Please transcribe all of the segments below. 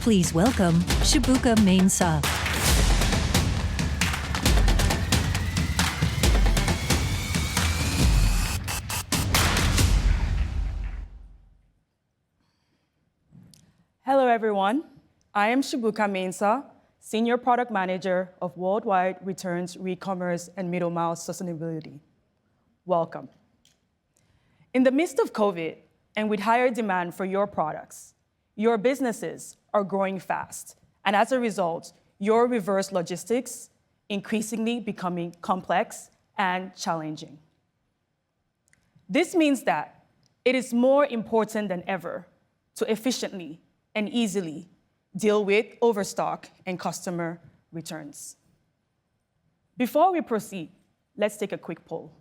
Please welcome Shibuka Mensah. Hello, everyone. I am Shibuka Mensah, Senior Product Manager of Worldwide Returns, Recommerce, and Middle Mile Sustainability. Welcome. In the midst of COVID, and with higher demand for your products, your businesses are growing fast, and as a result, your reverse logistics increasingly becoming complex and challenging. This means that it is more important than ever to efficiently and easily deal with overstock and customer returns. Before we proceed, let's take a quick poll.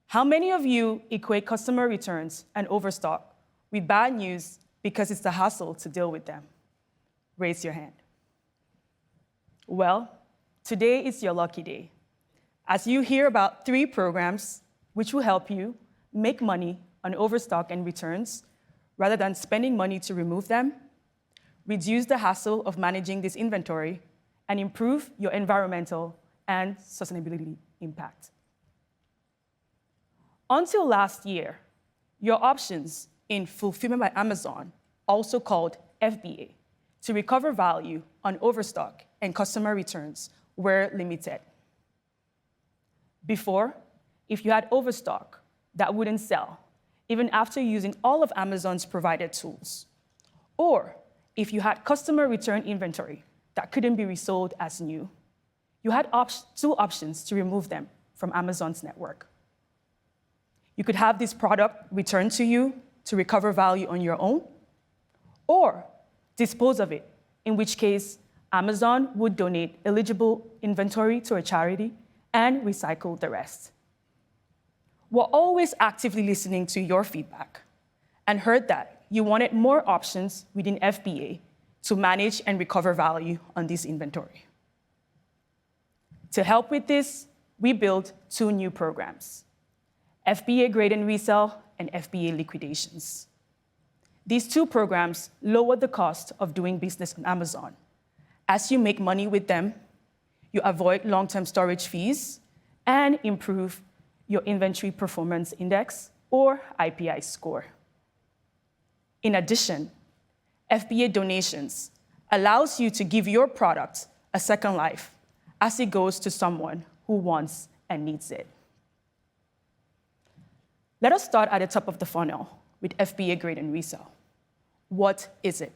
How many of you equate customer returns and overstock with bad news because it's a hassle to deal with them? Raise your hand. Well, today is your lucky day, as you hear about 3 programs which will help you make money on overstock and returns rather than spending money to remove them, reduce the hassle of managing this inventory, and improve your environmental and sustainability impact. Until last year, your options in Fulfillment by Amazon, also called FBA, to recover value on overstock and customer returns were limited. Before, if you had overstock that wouldn't sell, even after using all of Amazon's provided tools, or if you had customer return inventory that couldn't be resold as new, you had 2 options to remove them from Amazon's network. You could have this product returned to you to recover value on your own, or dispose of it, in which case Amazon would donate eligible inventory to a charity and recycle the rest. We're always actively listening to your feedback and heard that you wanted more options within FBA to manage and recover value on this inventory. To help with this, we built 2 new programs, FBA Grade and Resell and FBA Liquidations. These 2 programs lower the cost of doing business on Amazon. As you make money with them, you avoid long-term storage fees and improve your Inventory Performance Index, or IPI score. In addition, FBA Donations allows you to give your product a second life as it goes to someone who wants and needs it. Let us start at the top of the funnel with FBA Grade and Resell. What is it?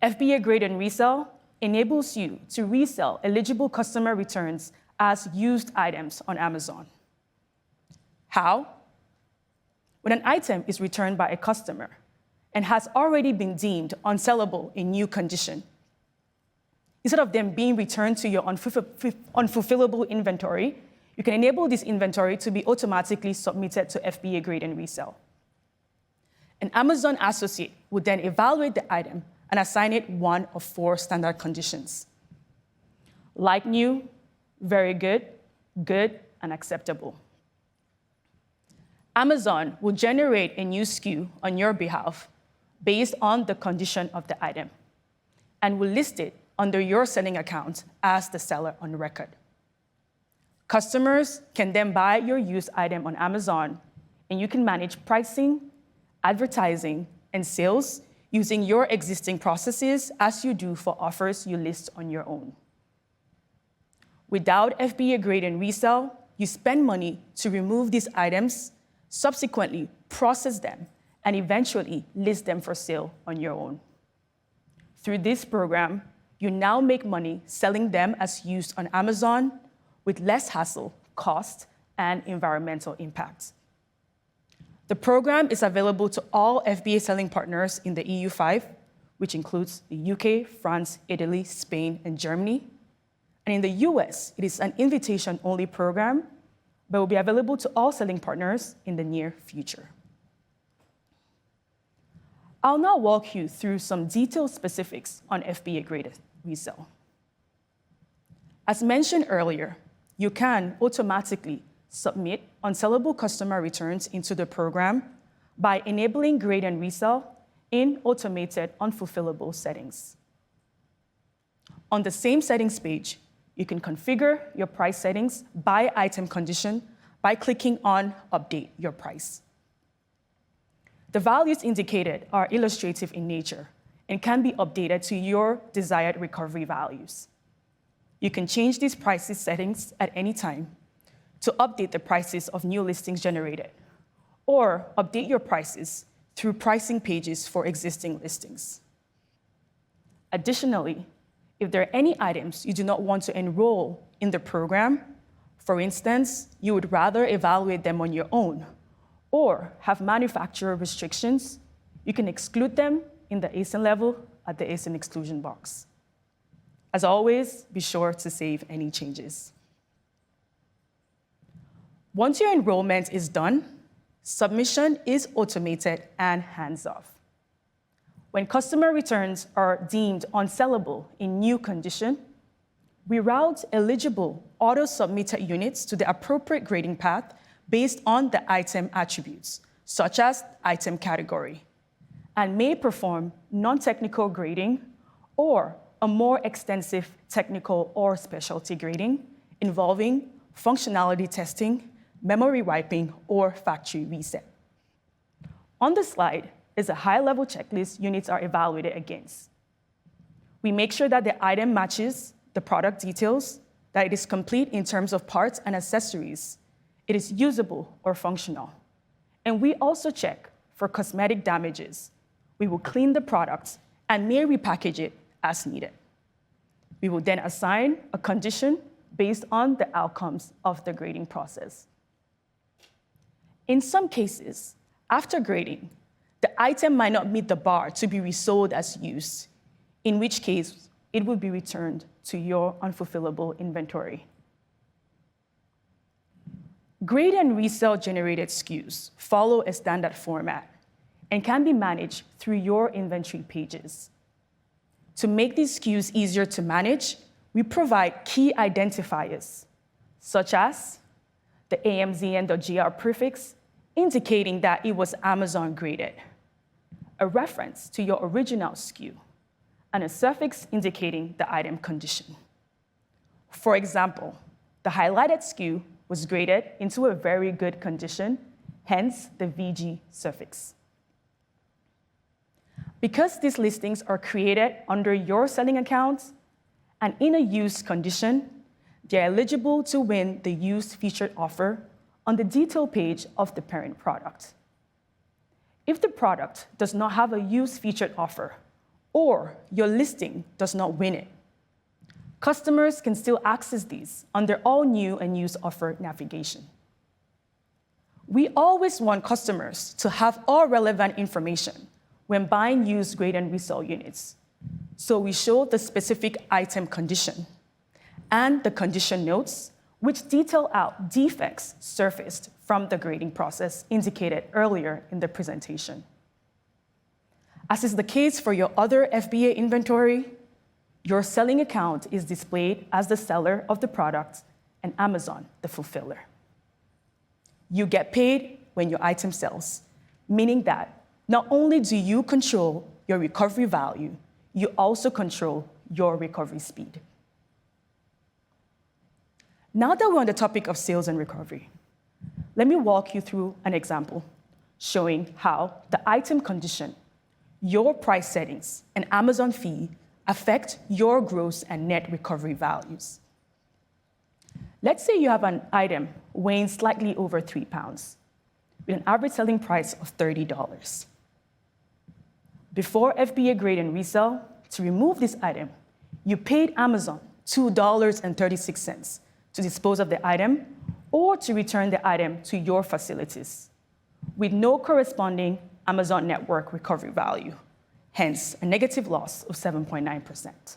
FBA Grade and Resell enables you to resell eligible customer returns as used items on Amazon. How? When an item is returned by a customer and has already been deemed unsellable in new condition, instead of them being returned to your unfulfillable inventory, you can enable this inventory to be automatically submitted to FBA Grade and Resell. An Amazon associate would then evaluate the item and assign it 1 of 4 standard conditions: like new, very good, good, and acceptable. Amazon will generate a new SKU on your behalf based on the condition of the item and will list it under your selling account as the seller on record. Customers can then buy your used item on Amazon, and you can manage pricing, advertising, and sales using your existing processes as you do for offers you list on your own. Without FBA Grade and Resell, you spend money to remove these items, subsequently process them, and eventually list them for sale on your own. Through this program, you now make money selling them as used on Amazon with less hassle, cost, and environmental impact. The program is available to all FBA selling partners in the EU5, which includes the UK, France, Italy, Spain, and Germany. And in the US, it is an invitation-only program, but will be available to all selling partners in the near future. I'll now walk you through some detailed specifics on FBA Grade Resell. As mentioned earlier, you can automatically submit unsellable customer returns into the program by enabling Grade and Resell in automated Unfulfillable settings. On the same settings page, you can configure your price settings by item condition by clicking on Update Your Price. The values indicated are illustrative in nature and can be updated to your desired recovery values. You can change these prices settings at any time to update the prices of new listings generated, or update your prices through pricing pages for existing listings. Additionally, if there are any items you do not want to enroll in the program, for instance, you would rather evaluate them on your own, or have manufacturer restrictions, you can exclude them in the ASIN level at the ASIN exclusion box. As always, be sure to save any changes. Once your enrollment is done, submission is automated and hands-off. When customer returns are deemed unsellable in new condition, we route eligible auto-submitted units to the appropriate grading path based on the item attributes, such as item category, and may perform non-technical grading or a more extensive technical or specialty grading involving functionality testing, memory wiping, or factory reset. On the slide is a high-level checklist units are evaluated against. We make sure that the item matches the product details, that it is complete in terms of parts and accessories, it is usable or functional. And we also check for cosmetic damages. We will clean the product and may repackage it as needed. We will then assign a condition based on the outcomes of the grading process. In some cases, after grading, the item might not meet the bar to be resold as used, in which case it will be returned to your unfulfillable inventory. Grade and resell generated SKUs follow a standard format and can be managed through your inventory pages. To make these SKUs easier to manage, we provide key identifiers, such as the AMZN.gr prefix, indicating that it was Amazon graded, a reference to your original SKU, and a suffix indicating the item condition. For example, the highlighted SKU was graded into a very good condition, hence the VG suffix. Because these listings are created under your selling account and in a used condition, they are eligible to win the used featured offer on the detail page of the parent product. If the product does not have a used featured offer, or your listing does not win it, customers can still access these under all new and used offer navigation. We always want customers to have all relevant information when buying used grade and resell units. So we show the specific item condition and the condition notes, which detail out defects surfaced from the grading process indicated earlier in the presentation. As is the case for your other FBA inventory, your selling account is displayed as the seller of the product and Amazon the fulfiller. You get paid when your item sells, meaning that not only do you control your recovery value, you also control your recovery speed. Now that we're on the topic of sales and recovery, let me walk you through an example showing how the item condition, your price settings, and Amazon fee affect your gross and net recovery values. Let's say you have an item weighing slightly over 3 pounds with an average selling price of $30. Before FBA grade and resell, to remove this item, you paid Amazon $2.36 to dispose of the item or to return the item to your facilities with no corresponding Amazon network recovery value, hence a negative loss of 7.9%.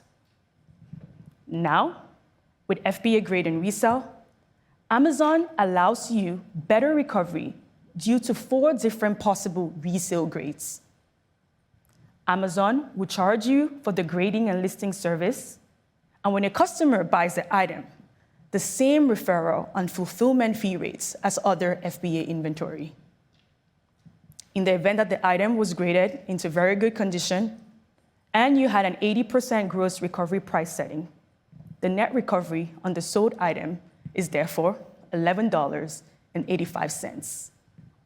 Now, with FBA grade and resell, Amazon allows you better recovery due to 4 different possible resale grades. Amazon will charge you for the grading and listing service, and when a customer buys the item, the same referral and fulfillment fee rates as other FBA inventory. in the event that the item was graded into very good condition and you had an 80% gross recovery price setting, the net recovery on the sold item is therefore $11.85,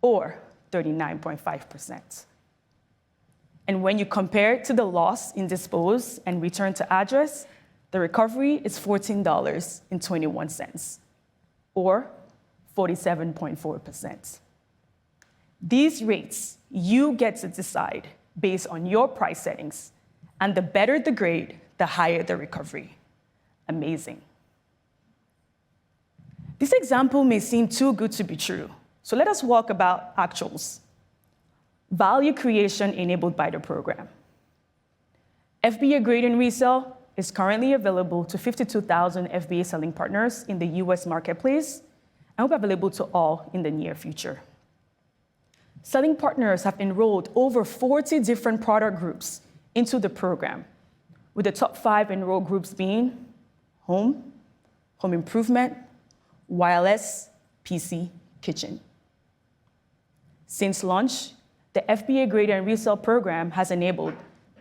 or 39.5%. And when you compare it to the loss in dispose and return to address, the recovery is $14.21, or 47.4%. These rates you get to decide based on your price settings, and the better the grade, the higher the recovery. Amazing. This example may seem too good to be true, so let us walk about actuals. Value creation enabled by the program. FBA Grade and Resell is currently available to 52,000 FBA selling partners in the US marketplace and will be available to all in the near future. Selling partners have enrolled over 40 different product groups into the program, with the top 5 enrolled groups being home, home improvement, wireless, PC, kitchen. Since launch, the FBA Grade and Resell program has enabled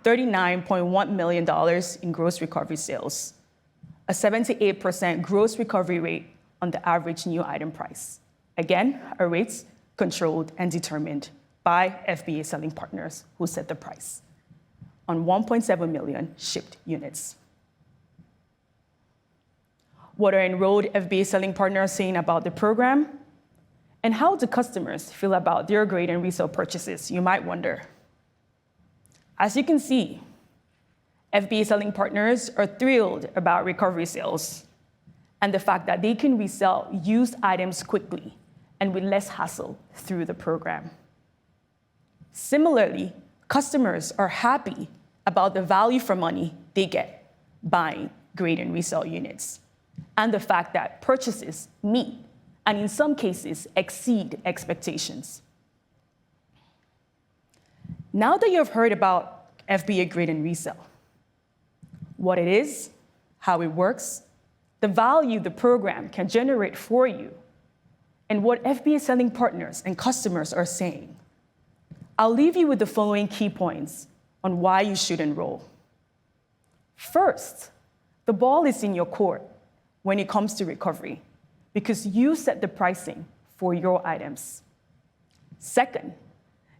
$39.1 million in gross recovery sales, a 78% gross recovery rate on the average new item price. Again, our rates controlled and determined by FBA selling partners who set the price on 1.7 million shipped units. What are enrolled FBA selling partners saying about the program? And how do customers feel about their grade and resale purchases, you might wonder. As you can see, FBA selling partners are thrilled about recovery sales and the fact that they can resell used items quickly and with less hassle through the program. Similarly, customers are happy about the value for money they get buying grade and resell units, and the fact that purchases meet and in some cases exceed expectations. Now that you've heard about FBA Grade and Resell, what it is, how it works, the value the program can generate for you, and what FBA selling partners and customers are saying, I'll leave you with the following key points on why you should enroll. First, the ball is in your court when it comes to recovery, because you set the pricing for your items. Second,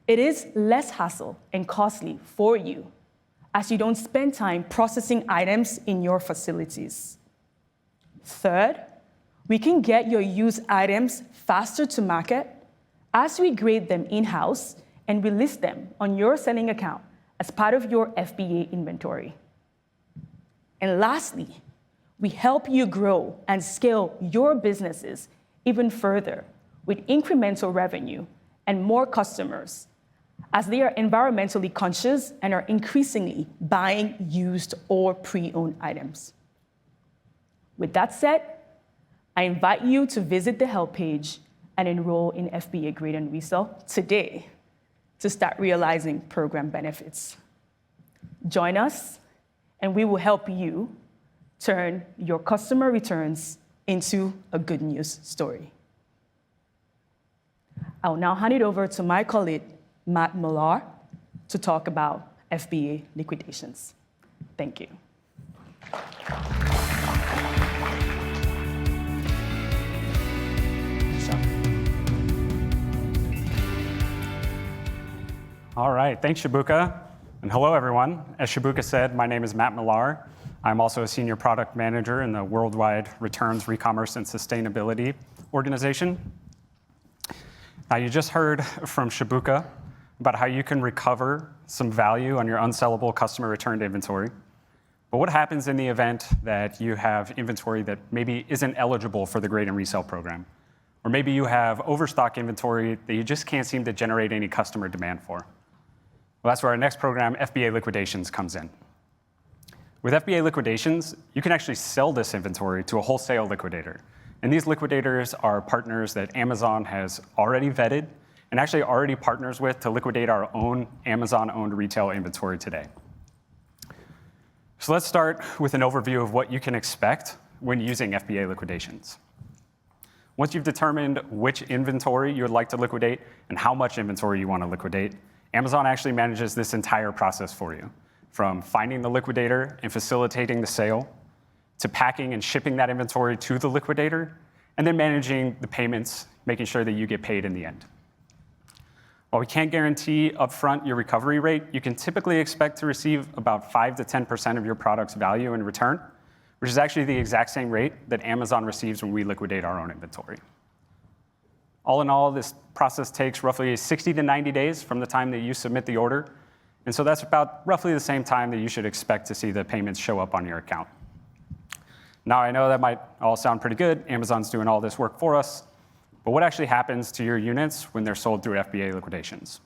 it is less hassle and costly for you, as you don't spend time processing items in your facilities. Third, we can get your used items faster to market as we grade them in-house and we list them on your selling account as part of your FBA inventory. And lastly, we help you grow and scale your businesses even further with incremental revenue and more customers, as they are environmentally conscious and are increasingly buying used or pre-owned items. With that said, I invite you to visit the help page and enroll in FBA Grade and Resell today to start realizing program benefits. Join us, and we will help you turn your customer returns into a good news story. I'll now hand it over to my colleague, Matt Millar, to talk about FBA liquidations. Thank you. All right, thanks, Shibuka. And hello, everyone. As Shibuka said, my name is Matt Millar. I'm also a senior product manager in the Worldwide Returns, Recommerce, and Sustainability organization. Now, you just heard from Shibuka about how you can recover some value on your unsellable customer returned inventory. But what happens in the event that you have inventory that maybe isn't eligible for the Grade and Resell program? Or maybe you have overstock inventory that you just can't seem to generate any customer demand for. Well, that's where our next program, FBA Liquidations, comes in. With FBA Liquidations, you can actually sell this inventory to a wholesale liquidator. And these liquidators are partners that Amazon has already vetted and actually already partners with to liquidate our own Amazon-owned retail inventory today. So let's start with an overview of what you can expect when using FBA Liquidations. Once you've determined which inventory you would like to liquidate and how much inventory you want to liquidate, Amazon actually manages this entire process for you, from finding the liquidator and facilitating the sale, to packing and shipping that inventory to the liquidator, and then managing the payments, making sure that you get paid in the end. While we can't guarantee upfront your recovery rate, you can typically expect to receive about 5 to 10% of your product's value in return, which is actually the exact same rate that Amazon receives when we liquidate our own inventory. All in all, this process takes roughly 60 to 90 days from the time that you submit the order, and so that's about roughly the same time that you should expect to see the payments show up on your account. Now, I know that might all sound pretty good. Amazon's doing all this work for us. But what actually happens to your units when they're sold through FBA liquidations?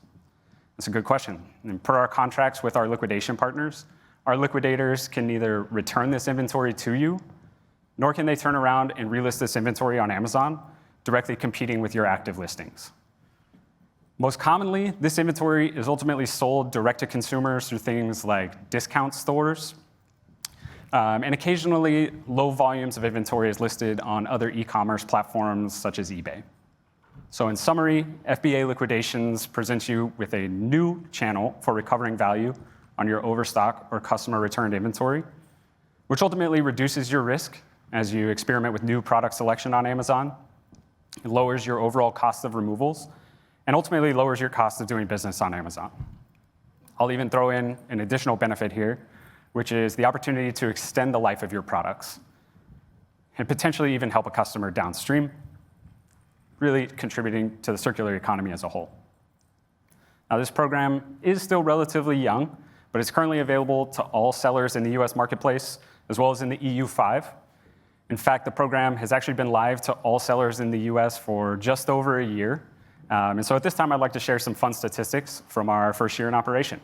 That's a good question. And per our contracts with our liquidation partners, our liquidators can neither return this inventory to you, nor can they turn around and relist this inventory on Amazon, directly competing with your active listings. Most commonly, this inventory is ultimately sold direct to consumers through things like discount stores, and occasionally, low volumes of inventory is listed on other e-commerce platforms such as eBay. So in summary, FBA liquidations presents you with a new channel for recovering value on your overstock or customer returned inventory, which ultimately reduces your risk as you experiment with new product selection on Amazon. It lowers your overall cost of removals, and ultimately lowers your cost of doing business on Amazon. I'll even throw in an additional benefit here, which is the opportunity to extend the life of your products and potentially even help a customer downstream, really contributing to the circular economy as a whole. Now, this program is still relatively young, but it's currently available to all sellers in the US marketplace, as well as in the EU5. In fact, the program has actually been live to all sellers in the US for just over a year. And so at this time, I'd like to share some fun statistics from our first year in operation.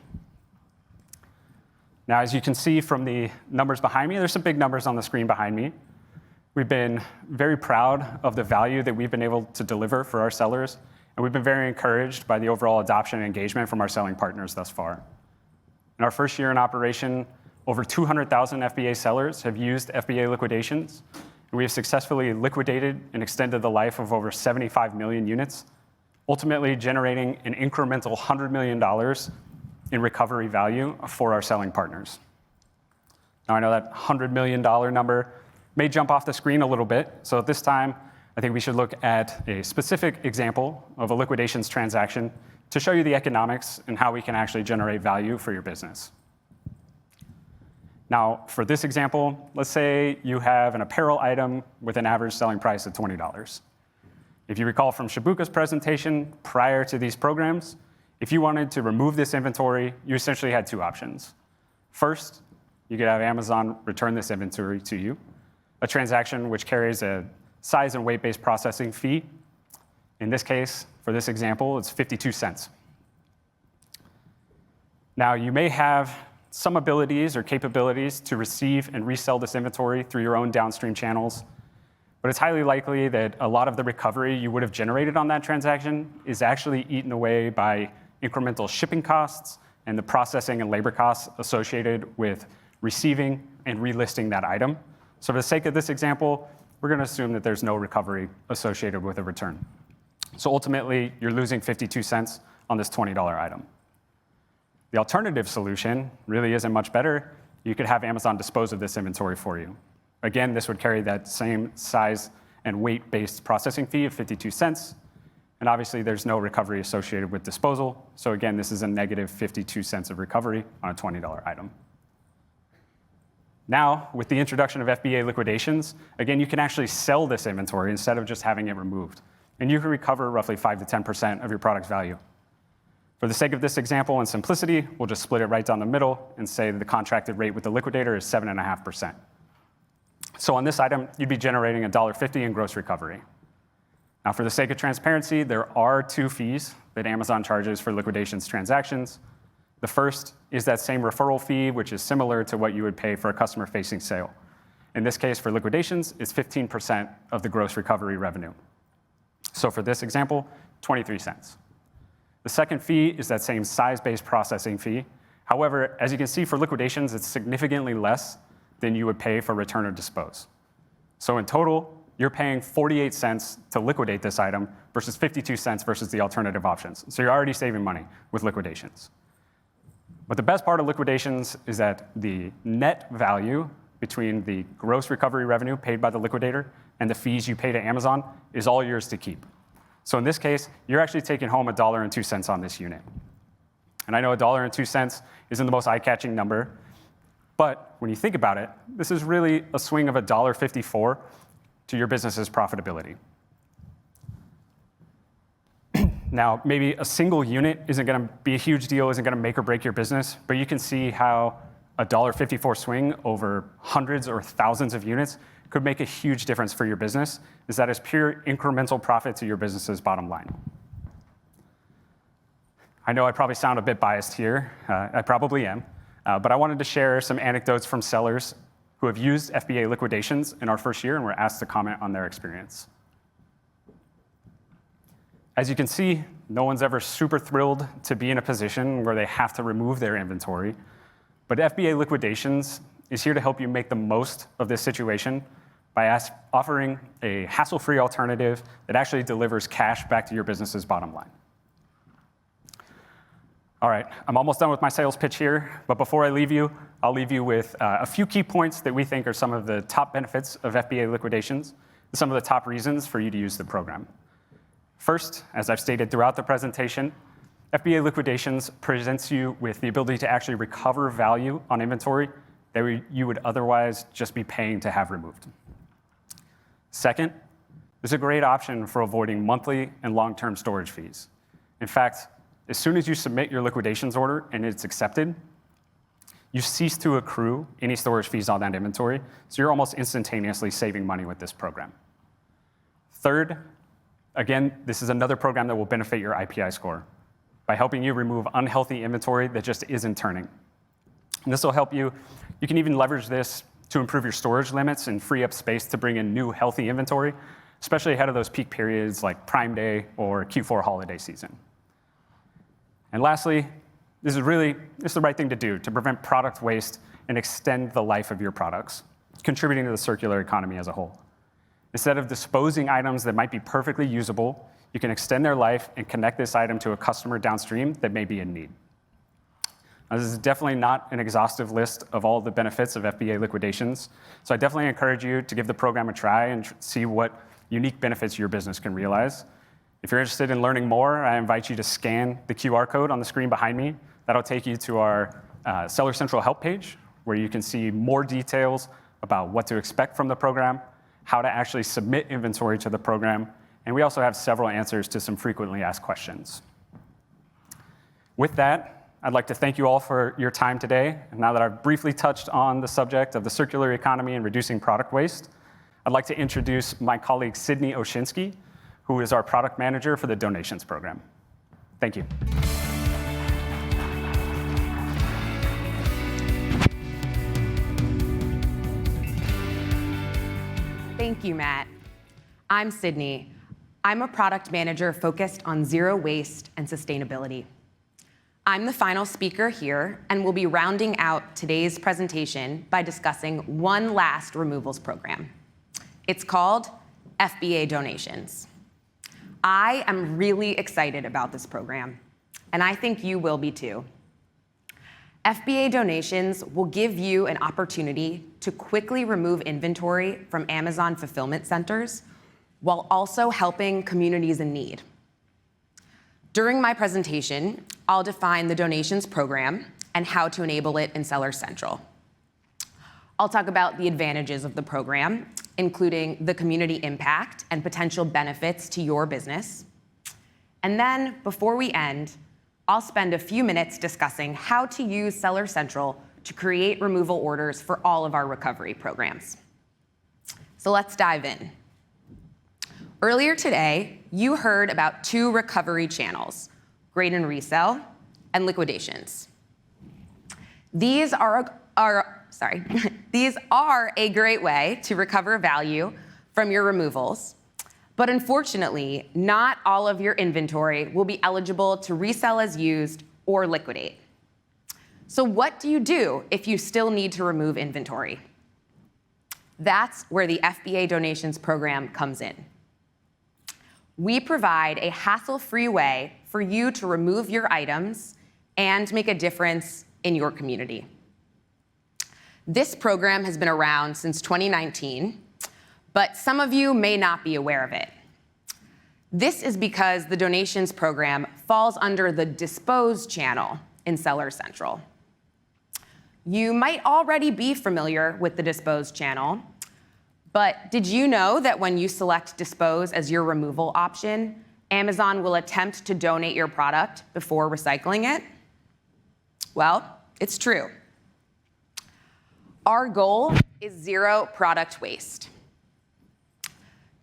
Now, as you can see from the numbers behind me, there's some big numbers on the screen behind me. We've been very proud of the value that we've been able to deliver for our sellers, and we've been very encouraged by the overall adoption and engagement from our selling partners thus far. In our first year in operation, over 200,000 FBA sellers have used FBA liquidations, and we have successfully liquidated and extended the life of over 75 million units, ultimately generating an incremental $100 million in recovery value for our selling partners. Now, I know that $100 million number may jump off the screen a little bit, so at this time, I think we should look at a specific example of a liquidations transaction to show you the economics and how we can actually generate value for your business. Now, for this example, let's say you have an apparel item with an average selling price of $20. If you recall from Shibuka's presentation prior to these programs, if you wanted to remove this inventory, you essentially had two options. First, you could have Amazon return this inventory to you, a transaction which carries a size and weight-based processing fee. In this case, for this example, it's 52 cents. Now, you may have some abilities or capabilities to receive and resell this inventory through your own downstream channels, but it's highly likely that a lot of the recovery you would have generated on that transaction is actually eaten away by incremental shipping costs and the processing and labor costs associated with receiving and relisting that item. So for the sake of this example, we're going to assume that there's no recovery associated with a return. So ultimately, you're losing 52 cents on this $20 item. The alternative solution really isn't much better. You could have Amazon dispose of this inventory for you. Again, this would carry that same size and weight-based processing fee of 52 cents. And obviously, there's no recovery associated with disposal. So again, this is a negative 52 cents of recovery on a $20 item. Now, with the introduction of FBA liquidations, again, you can actually sell this inventory instead of just having it removed. And you can recover roughly 5 to 10% of your product's value. For the sake of this example and simplicity, we'll just split it right down the middle and say that the contracted rate with the liquidator is 7.5%. So on this item, you'd be generating $1.50 in gross recovery. Now, for the sake of transparency, there are two fees that Amazon charges for liquidations transactions. The first is that same referral fee, which is similar to what you would pay for a customer-facing sale. In this case, for liquidations, it's 15% of the gross recovery revenue. So for this example, 23 cents. The second fee is that same size-based processing fee. However, as you can see, for liquidations, it's significantly less than you would pay for return or dispose. So in total, you're paying 48 cents to liquidate this item versus 52 cents versus the alternative options. So you're already saving money with liquidations. But the best part of liquidations is that the net value between the gross recovery revenue paid by the liquidator and the fees you pay to Amazon is all yours to keep. So in this case, you're actually taking home $1.02 on this unit. And I know $1.02 isn't the most eye-catching number, but when you think about it, this is really a swing of $1.54 to your business's profitability. Now, maybe a single unit isn't going to be a huge deal, isn't going to make or break your business, but you can see how a $1.54 swing over hundreds or thousands of units could make a huge difference for your business, is that is pure incremental profit to your business's bottom line. I know I probably sound a bit biased here. I probably am. But I wanted to share some anecdotes from sellers who have used FBA liquidations in our first year and were asked to comment on their experience. As you can see, no one's ever super thrilled to be in a position where they have to remove their inventory. But FBA liquidations is here to help you make the most of this situation by offering a hassle-free alternative that actually delivers cash back to your business's bottom line. All right, I'm almost done with my sales pitch here, but before I leave you, I'll leave you with a few key points that we think are some of the top benefits of FBA liquidations, and some of the top reasons for you to use the program. First, as I've stated throughout the presentation, FBA liquidations presents you with the ability to actually recover value on inventory that you would otherwise just be paying to have removed. Second, this is a great option for avoiding monthly and long-term storage fees. In fact, as soon as you submit your liquidations order and it's accepted, you cease to accrue any storage fees on that inventory, so you're almost instantaneously saving money with this program. Third, again, this is another program that will benefit your IPI score by helping you remove unhealthy inventory that just isn't turning. And this will help you. You can even leverage this to improve your storage limits and free up space to bring in new healthy inventory, especially ahead of those peak periods like Prime Day or Q4 holiday season. And lastly, this is the right thing to do to prevent product waste and extend the life of your products, contributing to the circular economy as a whole. Instead of disposing items that might be perfectly usable, you can extend their life and connect this item to a customer downstream that may be in need. Now, this is definitely not an exhaustive list of all the benefits of FBA liquidations, so I definitely encourage you to give the program a try and see what unique benefits your business can realize. If you're interested in learning more, I invite you to scan the QR code on the screen behind me. That'll take you to our Seller Central help page, where you can see more details about what to expect from the program, how to actually submit inventory to the program, and we also have several answers to some frequently asked questions. With that, I'd like to thank you all for your time today. And now that I've briefly touched on the subject of the circular economy and reducing product waste, I'd like to introduce my colleague Sydney Oshinsky, who is our product manager for the donations program. Thank you. Thank you, Matt. I'm Sydney. I'm a product manager focused on zero waste and sustainability. I'm the final speaker here and will be rounding out today's presentation by discussing one last removals program. It's called FBA Donations. I am really excited about this program, and I think you will be too. FBA Donations will give you an opportunity to quickly remove inventory from Amazon fulfillment centers while also helping communities in need. During my presentation, I'll define the donations program and how to enable it in Seller Central. I'll talk about the advantages of the program, including the community impact and potential benefits to your business. And then, before we end, I'll spend a few minutes discussing how to use Seller Central to create removal orders for all of our recovery programs. So let's dive in. Earlier today, you heard about two recovery channels, Grade and Resell and Liquidations. These are a great way to recover value from your removals, but unfortunately, not all of your inventory will be eligible to resell as used or liquidate. So what do you do if you still need to remove inventory? That's where the FBA Donations program comes in. We provide a hassle-free way for you to remove your items and make a difference in your community. This program has been around since 2019, but some of you may not be aware of it. This is because the donations program falls under the Disposed Channel in Seller Central. You might already be familiar with the Disposed Channel, but did you know that when you select Dispose as your removal option, Amazon will attempt to donate your product before recycling it? Well, it's true. Our goal is zero product waste.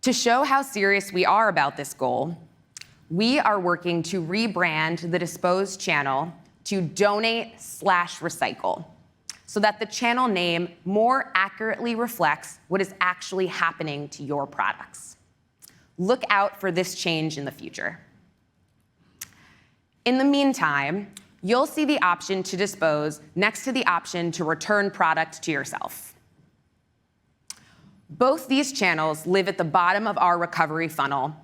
To show how serious we are about this goal, we are working to rebrand the Disposed Channel to Donate/Recycle, so that the channel name more accurately reflects what is actually happening to your products. Look out for this change in the future. In the meantime, you'll see the option to dispose next to the option to return product to yourself. Both these channels live at the bottom of our recovery funnel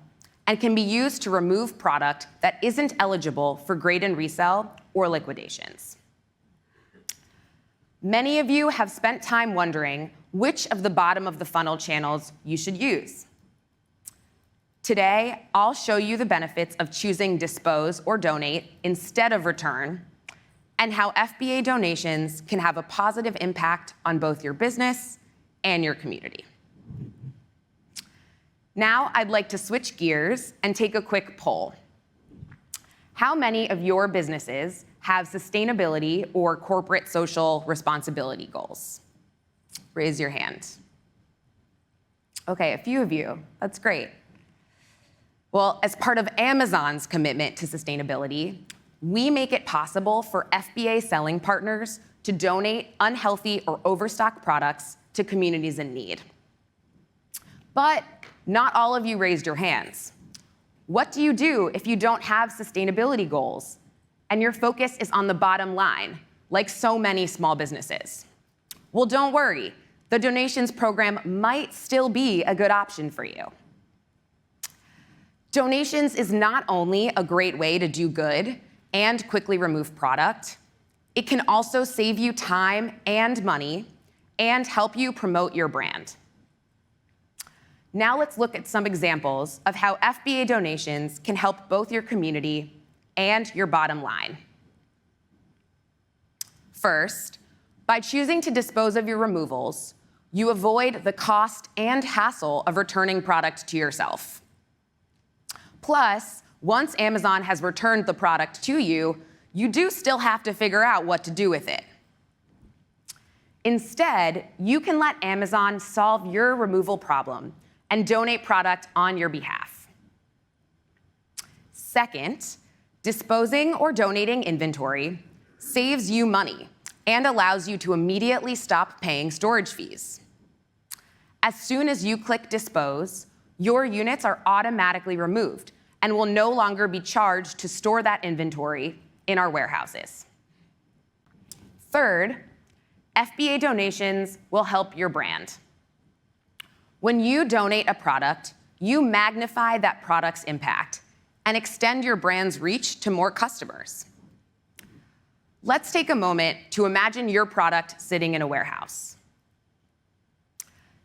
and can be used to remove product that isn't eligible for grade and resell or liquidations. Many of you have spent time wondering which of the bottom of the funnel channels you should use. Today, I'll show you the benefits of choosing dispose or donate instead of return, and how FBA donations can have a positive impact on both your business and your community. Now, I'd like to switch gears and take a quick poll. How many of your businesses have sustainability or corporate social responsibility goals? Raise your hand. Okay, a few of you. That's great. Well, as part of Amazon's commitment to sustainability, we make it possible for FBA selling partners to donate unhealthy or overstock products to communities in need. But not all of you raised your hands. What do you do if you don't have sustainability goals and your focus is on the bottom line, like so many small businesses? Well, don't worry. The donations program might still be a good option for you. Donations is not only a great way to do good and quickly remove product, it can also save you time and money and help you promote your brand. Now let's look at some examples of how FBA donations can help both your community and your bottom line. First, by choosing to dispose of your removals, you avoid the cost and hassle of returning product to yourself. Plus, once Amazon has returned the product to you, you do still have to figure out what to do with it. Instead, you can let Amazon solve your removal problem and donate product on your behalf. Second, disposing or donating inventory saves you money and allows you to immediately stop paying storage fees. As soon as you click Dispose, your units are automatically removed and will no longer be charged to store that inventory in our warehouses. Third, FBA donations will help your brand. When you donate a product, you magnify that product's impact and extend your brand's reach to more customers. Let's take a moment to imagine your product sitting in a warehouse.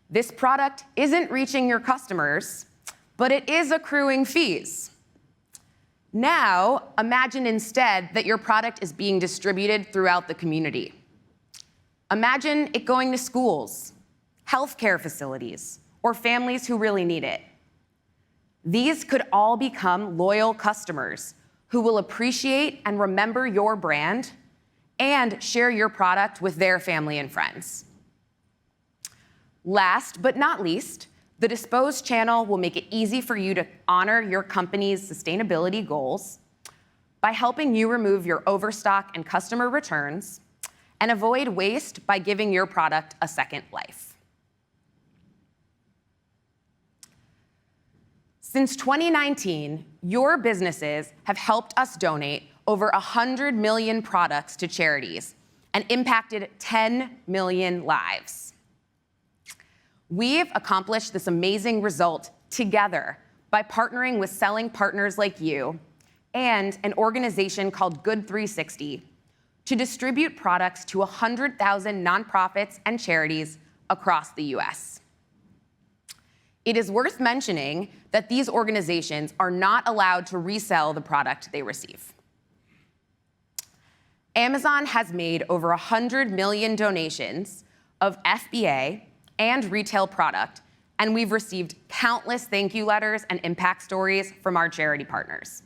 This product isn't reaching your customers, but it is accruing fees. Now, imagine instead that your product is being distributed throughout the community. Imagine it going to schools, healthcare facilities, or families who really need it. These could all become loyal customers who will appreciate and remember your brand and share your product with their family and friends. Last but not least, the Disposed Channel will make it easy for you to honor your company's sustainability goals by helping you remove your overstock and customer returns and avoid waste by giving your product a second life. Since 2019, your businesses have helped us donate over 100 million products to charities and impacted 10 million lives. We've accomplished this amazing result together by partnering with selling partners like you and an organization called Good 360 to distribute products to 100,000 nonprofits and charities across the US. It is worth mentioning that these organizations are not allowed to resell the product they receive. Amazon has made over 100 million donations of FBA and retail product, and we've received countless thank you letters and impact stories from our charity partners.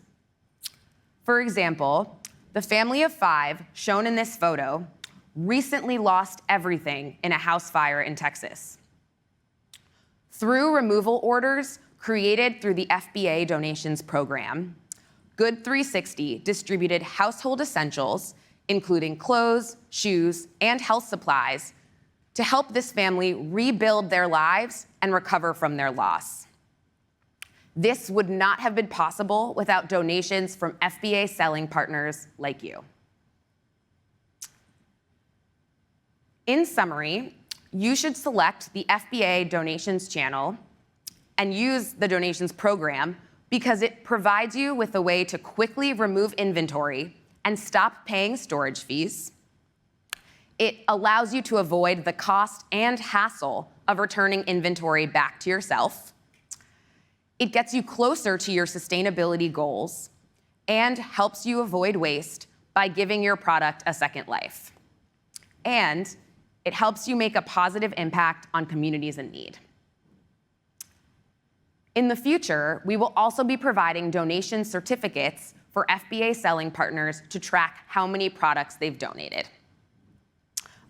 For example, the family of 5 shown in this photo recently lost everything in a house fire in Texas. Through removal orders created through the FBA donations program, Good 360 distributed household essentials, including clothes, shoes, and health supplies, to help this family rebuild their lives and recover from their loss. This would not have been possible without donations from FBA selling partners like you. In summary, you should select the FBA donations channel and use the donations program because it provides you with a way to quickly remove inventory and stop paying storage fees. It allows you to avoid the cost and hassle of returning inventory back to yourself. It gets you closer to your sustainability goals and helps you avoid waste by giving your product a second life. And it helps you make a positive impact on communities in need. In the future, we will also be providing donation certificates for FBA selling partners to track how many products they've donated.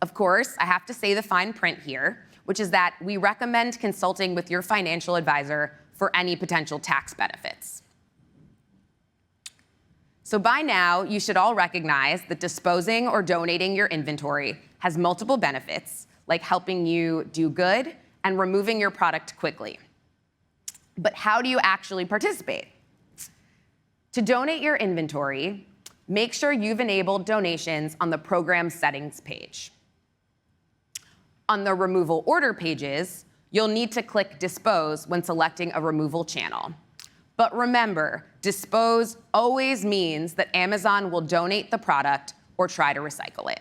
Of course, I have to say the fine print here, which is that we recommend consulting with your financial advisor for any potential tax benefits. So by now, you should all recognize that disposing or donating your inventory has multiple benefits, like helping you do good and removing your product quickly. But how do you actually participate? To donate your inventory, make sure you've enabled donations on the program settings page. On the removal order pages, you'll need to click Dispose when selecting a removal channel. But remember, dispose always means that Amazon will donate the product or try to recycle it.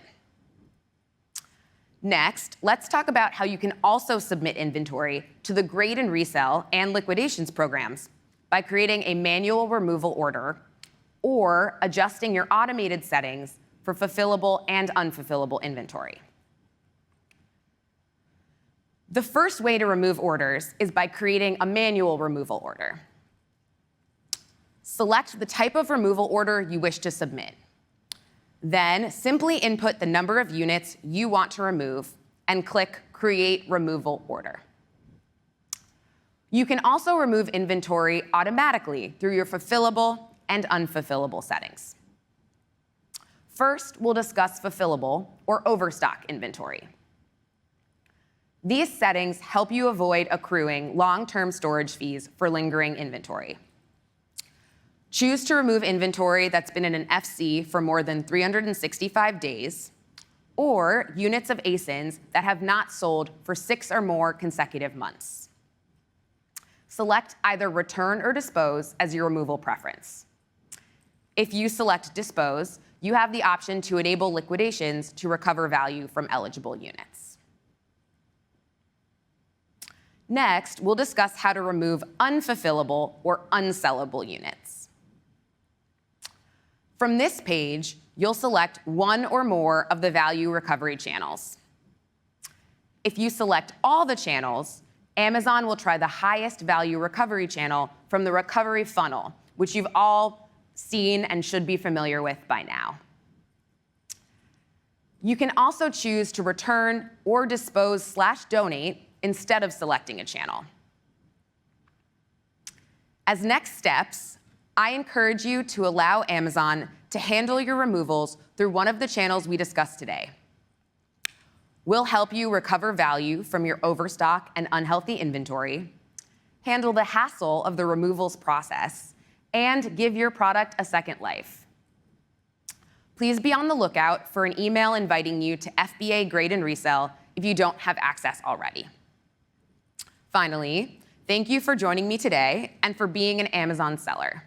Next, let's talk about how you can also submit inventory to the Grade and Resell and Liquidations programs by creating a manual removal order or adjusting your automated settings for fulfillable and unfulfillable inventory. The first way to remove orders is by creating a manual removal order. Select the type of removal order you wish to submit. Then simply input the number of units you want to remove and click Create Removal Order. You can also remove inventory automatically through your fulfillable and unfulfillable settings. First, we'll discuss fulfillable or overstock inventory. These settings help you avoid accruing long-term storage fees for lingering inventory. Choose to remove inventory that's been in an FC for more than 365 days, or units of ASINs that have not sold for 6 or more consecutive months. Select either Return or Dispose as your removal preference. If you select Dispose, you have the option to enable liquidations to recover value from eligible units. Next, we'll discuss how to remove unfulfillable or unsellable units. From this page, you'll select one or more of the value recovery channels. If you select all the channels, Amazon will try the highest value recovery channel from the recovery funnel, which you've all seen and should be familiar with by now. You can also choose to return or dispose/donate instead of selecting a channel. As next steps, I encourage you to allow Amazon to handle your removals through one of the channels we discussed today. We'll help you recover value from your overstock and unhealthy inventory, handle the hassle of the removals process, and give your product a second life. Please be on the lookout for an email inviting you to FBA Grade and Resell if you don't have access already. Finally, thank you for joining me today and for being an Amazon seller.